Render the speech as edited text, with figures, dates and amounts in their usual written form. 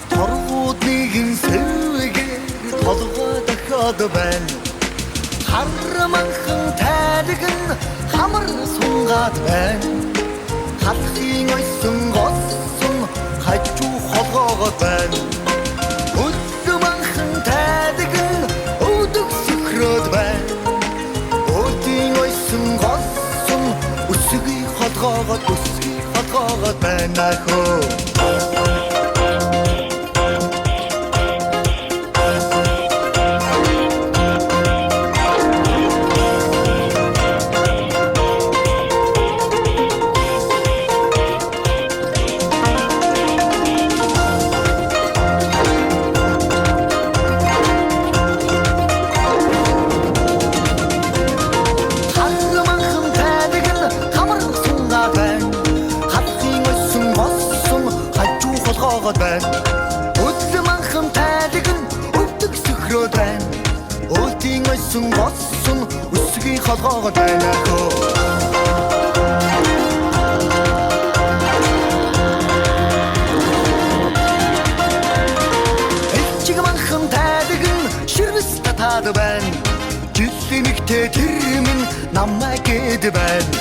Торгуудыг сэвгээр толгой дахиад байна. Хараманхан тайлг нь хамар сунгаад байна. Халахын ойсон госон хажуу холгоогод байна. Өдманхан тайлг нь өвдөг сөхрөөд байна. Өдийн ойсон госон өсгий холгоогод байна хөө. Өдманхан тайлг нь өвдөг сөхрөөд байна. Өдийн ойсон госон өсгий холгоогод байна хөө. Эцэгманхан тайлг нь ширвэс татаад байна. Жилийн нэгтээ тэр минь намайг гээд байна.